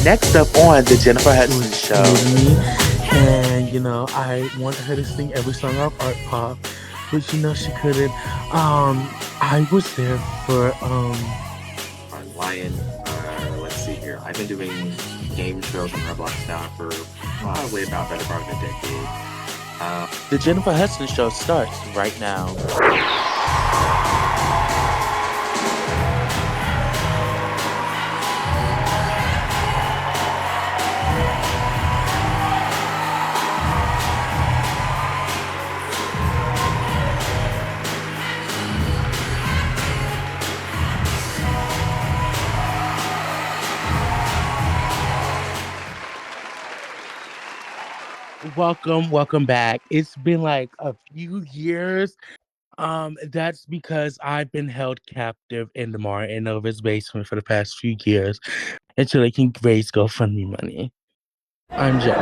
Next up on the Jennifer Hudson was Show. new to me. And, I wanted her to sing every song off Art Pop, but, she couldn't. I was there for, Lion. Let's see here. I've been doing game shows on Roblox now for probably about better part of a decade. The Jennifer Hudson Show starts right now. welcome back. It's been like a few years. That's because I've been held captive in the Martin Nova's basement for the past few years until they can raise GoFundMe money. I'm joking.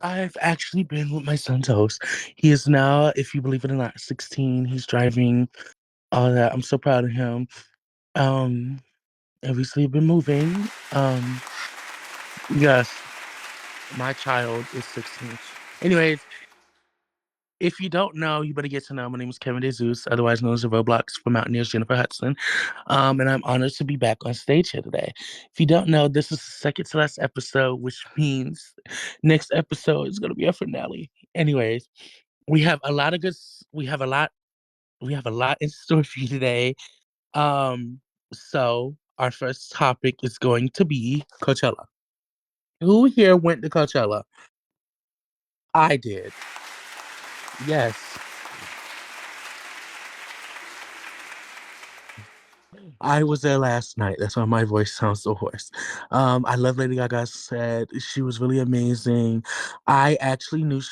I've actually been with my son's host. He is now, if you believe it or not, 16. He's driving, all that. I'm so proud of him. Obviously been moving. Yes, my child is 16. Anyways, if you don't know, you better get to know. My name is Kevin DeZeus, otherwise known as the Roblox for Mountnear's Jennifer Hudson. And I'm honored to be back on stage here today. If you don't know, this is the second to last episode, which means next episode is gonna be a finale. Anyways, we have a lot of we have a lot in store for you today. So our first topic is going to be Coachella. Who here went to Coachella? I did. Yes. I was there last night. That's why my voice sounds so hoarse. I love Lady Gaga's set. She was really amazing. I actually knew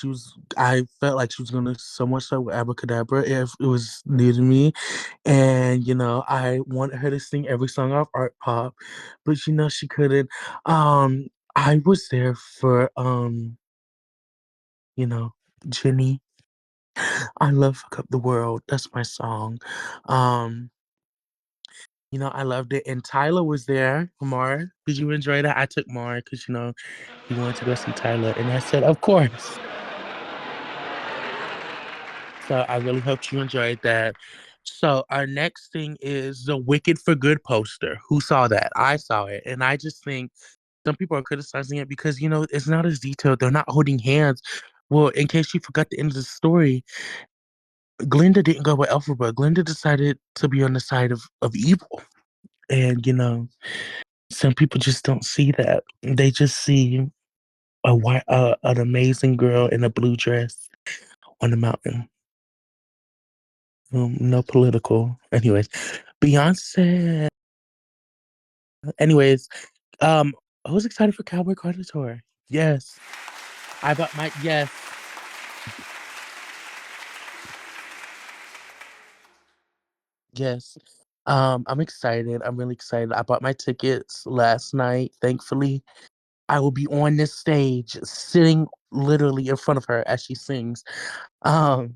I felt like she was going to so much like with Abracadabra if it was new to me. And, I wanted her to sing every song off Art Pop, but, she couldn't. I was there for, Jenny. I love Fuck Up the World. That's my song. I loved it. And Tyler was there. Mar, did you enjoy that? I took Mar because, he wanted to go see Tyler. And I said, of course. So I really hope you enjoyed that. So our next thing is the Wicked for Good poster. Who saw that? I saw it. And I just think some people are criticizing it because, it's not as detailed. They're not holding hands. Well, in case you forgot the end of the story, Glinda didn't go with Elphaba. Glinda decided to be on the side of evil. And, some people just don't see that. They just see an amazing girl in a blue dress on the mountain. No political. Anyways, Beyonce. Anyways, I was excited for Cowboy Carter tour. Yes, I bought my yes. Yes. I'm excited. I'm really excited. I bought my tickets last night. Thankfully, I will be on this stage, sitting literally in front of her as she sings. Um,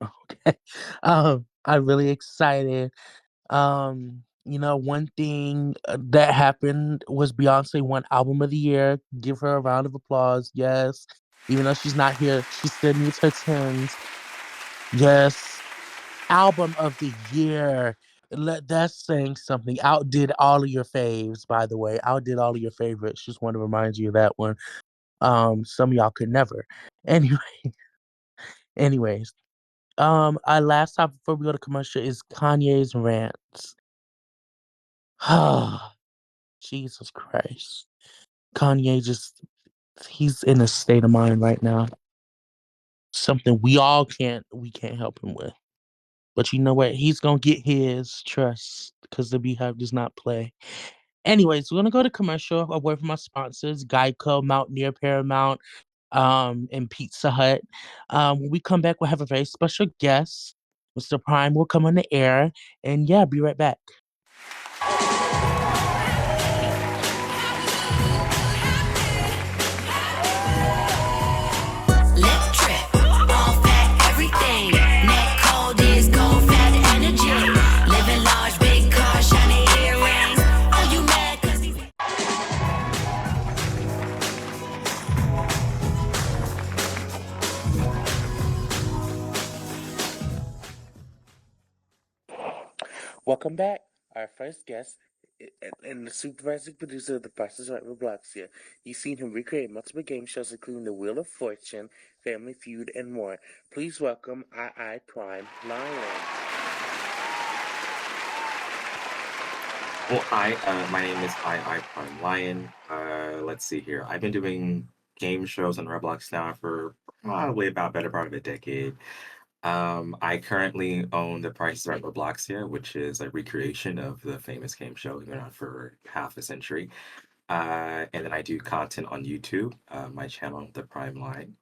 okay. I'm really excited. One thing that happened was Beyonce won Album of the Year. Give her a round of applause. Yes. Even though she's not here, she still needs her tens. Yes. Album of the Year. That's saying something. Outdid all of your faves, by the way. Outdid all of your favorites. Just want to remind you of that one. Some of y'all could never. Anyway, anyways. Our last topic before we go to commercial is Kanye's rants. Jesus Christ. Kanye he's in a state of mind right now. Something we can't help him with. But you know what? He's gonna get his trust because the Beehive does not play. Anyways, we're gonna go to commercial. A word from our sponsors: Geico, Mountnear, Paramount, and Pizza Hut. When we come back, we'll have a very special guest. Mr. Prime will come on the air, and yeah, be right back. Living Welcome back. Our first guest and the supervising producer of the Price is Right Roblox here. You've seen him recreate multiple game shows, including The Wheel of Fortune, Family Feud, and more. Please welcome iiPrimeLion. Well, hi, my name is iiPrimeLion. Let's see here. I've been doing game shows on Roblox now for probably about better part of a decade. I currently own the Price is Right Robloxia, which is a recreation of the famous game show. We've been on for half a century. And then I do content on YouTube, my channel, The Prime Line.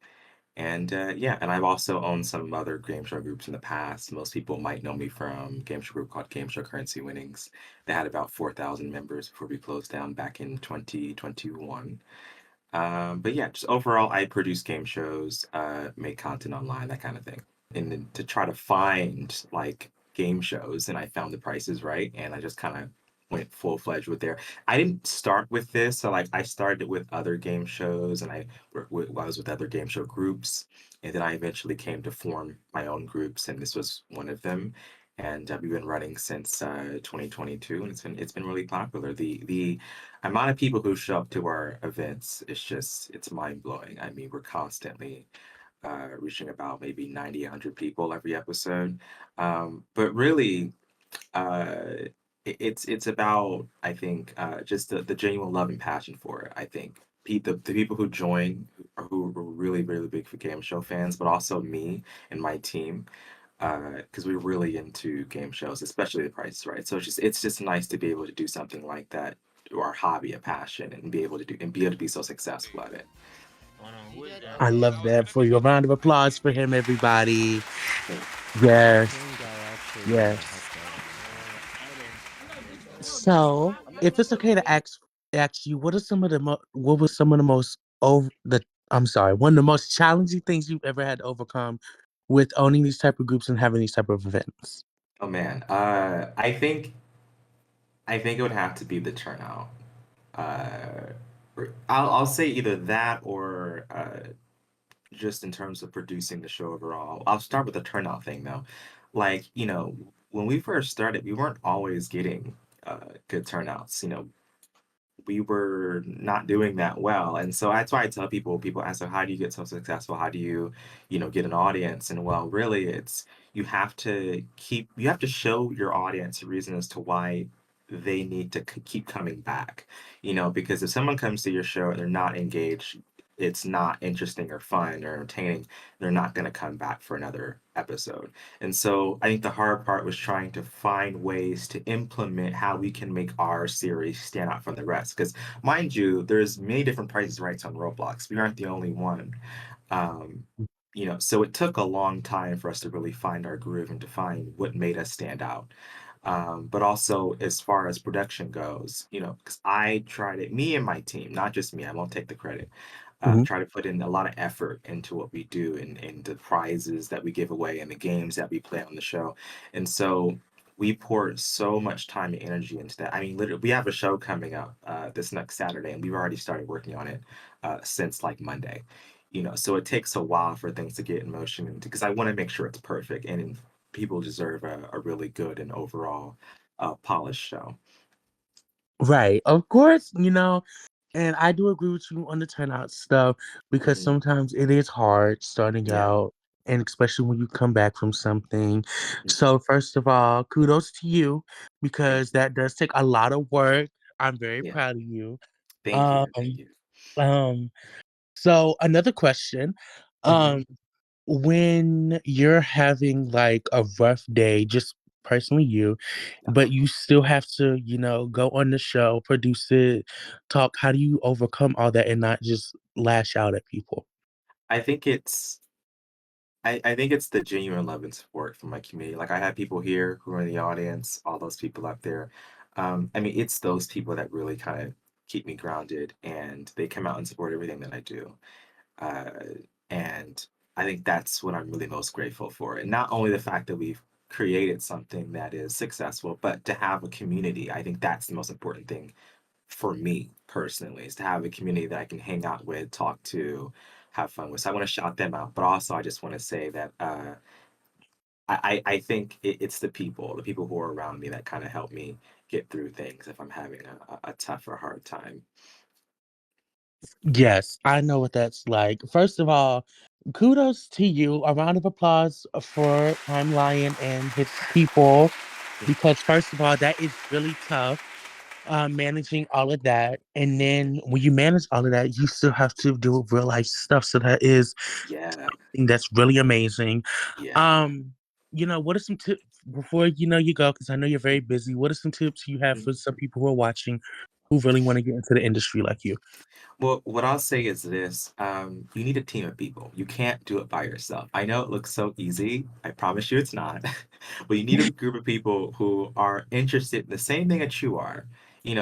And yeah, and I've also owned some other game show groups in the past. Most people might know me from a game show group called Game Show Currency Winnings. They had about 4,000 members before we closed down back in 2021. But yeah, just overall, I produce game shows, make content online, that kind of thing. And then to try to find like game shows, and I found The Price is Right, and I just kind of went full fledged with there. I didn't start with this, so like I started with other game shows, and I was with other game show groups, and then I eventually came to form my own groups, and this was one of them. And we've been running since 2022, and it's been really popular. The amount of people who show up to our events is just it's mind blowing. I mean, we're constantly reaching about maybe 90, 100 people every episode. But really, it's about I think just the genuine love and passion for it. I think the people who join who are really really big for game show fans, but also me and my team because we're really into game shows, especially The Price is Right. So it's just nice to be able to do something like that, do our hobby, a passion, and be able to be so successful at it. I love that. For you, a round of applause for him, everybody. Thank Yes, Young guy actually yes. So, if it's okay to ask you, what was some of the most over the I'm sorry, one of the most challenging things you've ever had to overcome with owning these type of groups and having these type of events? Oh man, I think it would have to be the turnout. Uh, I'll say either that or just in terms of producing the show overall. I'll start with the turnout thing though. Like, when we first started, we weren't always getting good turnouts. We were not doing that well. And so that's why I tell people ask, so how do you get so successful? How do you get an audience? And well, really it's you have to show your audience a reason as to why they need to keep coming back. Because if someone comes to your show and they're not engaged, it's not interesting or fun or entertaining, they're not going to come back for another episode. And so I think the hard part was trying to find ways to implement how we can make our series stand out from the rest. Because mind you, there's many different prices rights on Roblox. We aren't the only one. Um, so it took a long time for us to really find our groove and to find what made us stand out. But also as far as production goes, because I tried it, me and my team, not just me, I won't take the credit. Mhm. Try to put in a lot of effort into what we do and the prizes that we give away and the games that we play on the show. And so we poured so much time and energy into that. I mean, literally, we have a show coming up this next Saturday, and we've already started working on it since like Monday. So it takes a while for things to get in motion, and because I want to make sure it's perfect, and people deserve a really good and overall polished show. Right. Of course, and I do agree with you on the turnout stuff because Hmm. sometimes it is hard starting Yeah. out, and especially when you come back from something. Mhm. So, first of all, kudos to you Thank because you. that does take a lot of work. I'm very Yeah. proud of you. Thank Um, you. Thank you. um, so another question. Hmm. Um, when you're having like a rough day, just personally you, Uh-huh. but you still have to, go on the show, produce it, talk. How do you overcome all that and not just lash out at people? I think it's I think it's the genuine love and support from my community. Like I have people here who are in the audience, all those people up there. I mean, it's those people that really kind of keep me grounded, and they come out and support everything that I do. Uh, and I think that's what I'm really most grateful for. And not only the fact that we've created something that is successful, but to have a community. I think that's the most important thing for me personally, is to have a community that I can hang out with, talk to, have fun with. So I want to shout them out, but also I just want to say that I think it's the people who are around me that kind of help me get through things if I'm having a tough or hard time. Yes, I know what that's like. First of all, kudos to you. A round of applause for Prime Lion and his people, because first of all, that is really tough. Managing all of that, and then when you manage all of that, you still have to do real life stuff. So that is Yeah, something that's really amazing. yeah. Um, what are some tips before you go? Because I know you're very busy. What are some tips you have for some people who are watching who really want to get into the industry like you? Well, what I'll say is this, you need a team of people. You can't do it by yourself. I know it looks so easy. I promise you it's not. But you need a group of people who are interested in the same thing that you are.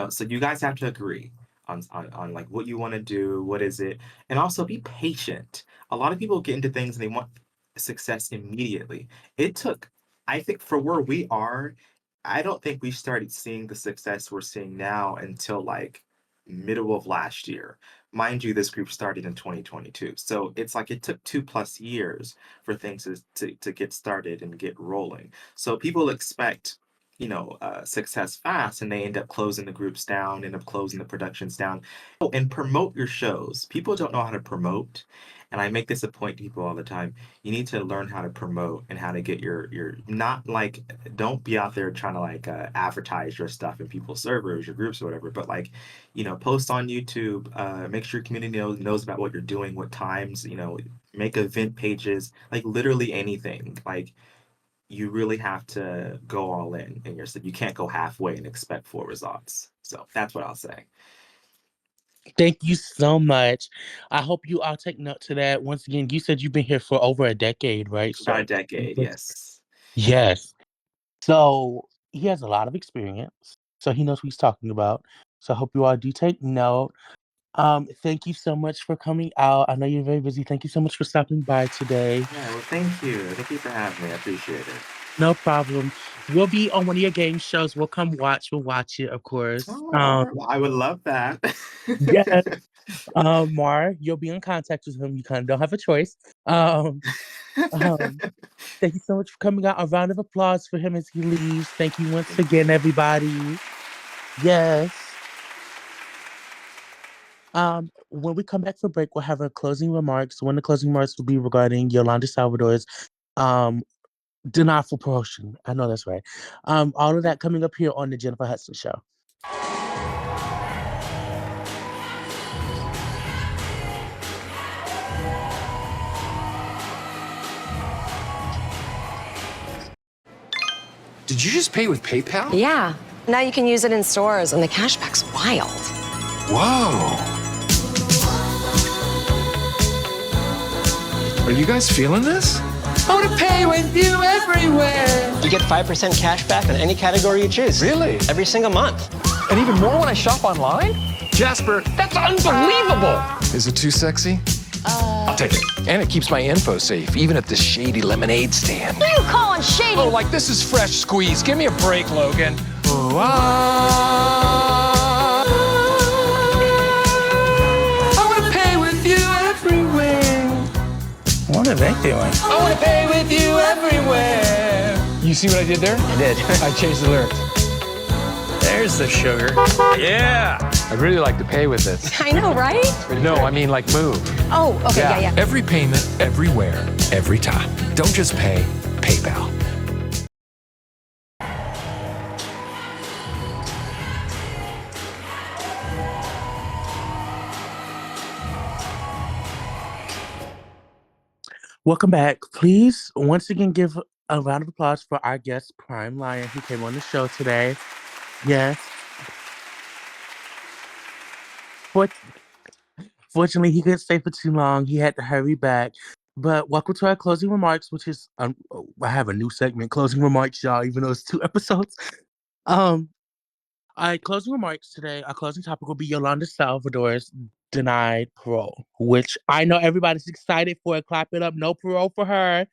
So you guys have to agree on like what you want to do, what is it, and also be patient. A lot of people get into things and they want success immediately. It took, I think, for where we are, I don't think we started seeing the success we're seeing now until like middle of last year. Mind you, this group started in 2022. So it's like it took 2+ years for things to get started and get rolling. So people expect, success fast and they end up closing the groups down, end up closing the productions down. Oh, and promote your shows. People don't know how to promote. And I make this a point to people all the time. You need to learn how to promote and how to get your not like don't be out there trying to like advertise your stuff in people's servers, your groups or whatever, but like post on YouTube, make sure your community knows about what you're doing, what times, make event pages, like literally anything. Like you really have to go all in your stuff. You can't go halfway and expect full results. So that's what I'll say. Thank you so much. I hope you all take note to that. Once again, you said you've been here for over a decade, right? About a So, decade, yes. yes. So he has a lot of experience. So he knows what he's talking about. So I hope you all do take note. Thank you so much for coming out. I know you're very busy. Thank you so much for stopping by today. Yeah, well, thank you. Thank you for having me. I appreciate it. No problem. We'll be on one of your game shows. We'll come watch. We'll watch it, of course. Oh, I would love that. Yes. Mar, you'll be in contact with him. You kind of don't have a choice. Um, Thank you so much for coming out. A round of applause for him as he leaves. Thank you once again, everybody. Yes. When we come back for break, we'll have our closing remarks. One of the closing remarks will be regarding Yolanda Salvador's um denial for promotion. I know that's right. All of that coming up here on the Jennifer Hudson Show. Did you just pay with PayPal? Yeah. Now you can use it in stores, and the cashback's wild. Whoa. Are you guys feeling this? I want to pay with you everywhere. You get 5% cash back on any category you choose. Really? Every single month. And even more when I shop online? Jasper, That's unbelievable. is it too sexy? I'll take it. And it keeps my info safe, even at this shady lemonade stand. What are you calling shady? Oh, like this is fresh squeeze. Give me a break, Logan. Oh, I want to pay with you everywhere. What are they doing? I want to pay with you everywhere. You see what I did there? I did. I changed the lyrics. There's the sugar. Yeah. I'd really like to pay with this. I know, right? No, I mean like move. Oh, okay, yeah. Every payment, everywhere, every time. Don't just pay, PayPal. Welcome back. Please, once again, give a round of applause for our guest, Prime Lion, who came on the show today. Yes. Fortunately, he couldn't stay for too long. He had to hurry back. But welcome to our closing remarks, which is I have a new segment, closing remarks, y'all, even though it's 2 episodes. Our closing remarks today, our closing topic will be Yolanda Salvador's denied parole, which I know everybody's excited for. Clap it up. No parole for her.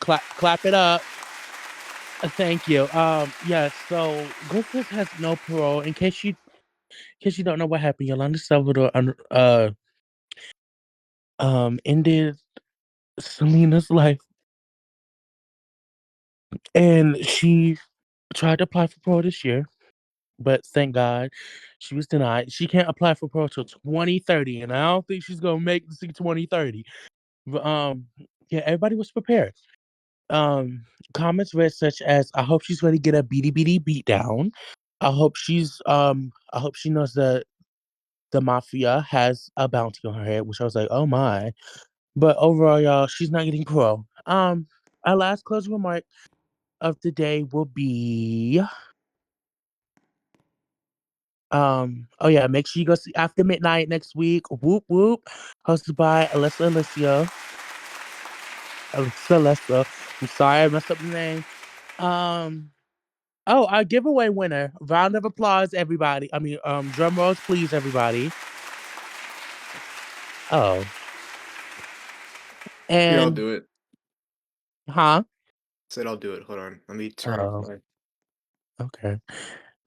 Clap it up. Thank you. Yeah, so Griffith has no parole. In case you don't know what happened, Yolanda Salvador ended Selena's life And she tried to apply for pro this year, but thank God she was denied. She can't apply for pro till 2030, and I don't think she's gonna make the 2030. But yeah, everybody was prepared. Um, Comments read such as, "I hope she's ready to get a beat down. I hope she knows that the mafia has a bounty on her head," which I was like, oh my. But overall, y'all, she's not getting pro. Our last closing remark of the day will be, oh yeah, make sure you go see After Midnight next week. Whoop whoop. Hosted by Alyssa Alicia. I'm sorry I messed up the name. Oh, our giveaway winner. Round of applause, everybody. I mean, drum rolls, please, everybody. Oh. Here, I'll And do it. huh? Said I'll do it. Hold on. Let me turn off Oh, my. okay.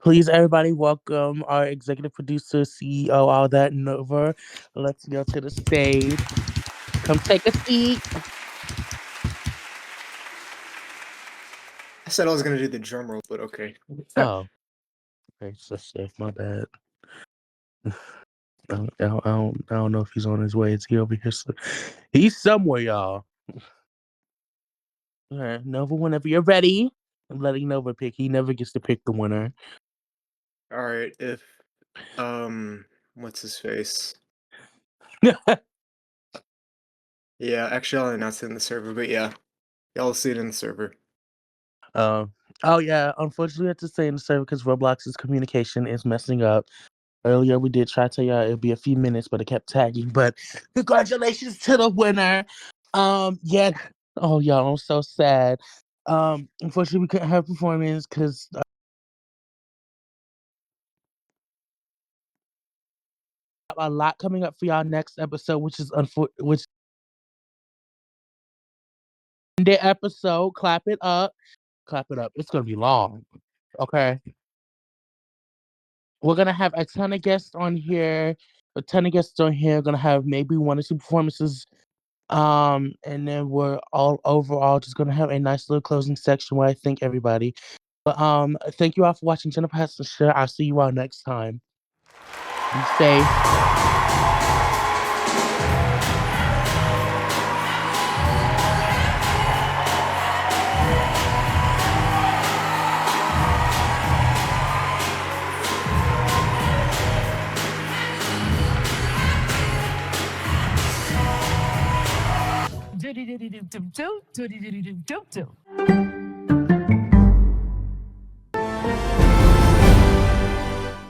Please, everybody, welcome our executive producer, CEO, all that, Nova. Let's go to the stage. Come take a seat. I said I was gonna do the drum roll, but okay. Oh, okay, so safe. My bad. I don't know if he's on his way. Is he over here? He's somewhere, y'all. All right, Nova, whenever you're ready, I'm letting Nova pick. He never gets to pick the winner. All right. If what's his face? Yeah, actually, I'll announce it in the server. But yeah, y'all will see it in the server. Oh yeah. Unfortunately, I have to say in the server because Roblox's communication is messing up. Earlier, we did try to tell y'all it'd be a few minutes, but it kept tagging. But congratulations to the winner. Yeah. Oh, y'all, I'm so sad. Unfortunately, we couldn't have performance because a lot coming up for y'all next episode, which is which the episode. Clap it up. Clap it up. It's gonna be long. Okay. We're gonna have a ton of guests on here. Gonna have maybe 1 or 2 performances. And then we're all overall just gonna have a nice little closing section where I thank everybody. But thank you all for watching Jennifer Hudson Show. I'll see you all next time. Be safe. Do do do do do do do do do do do do.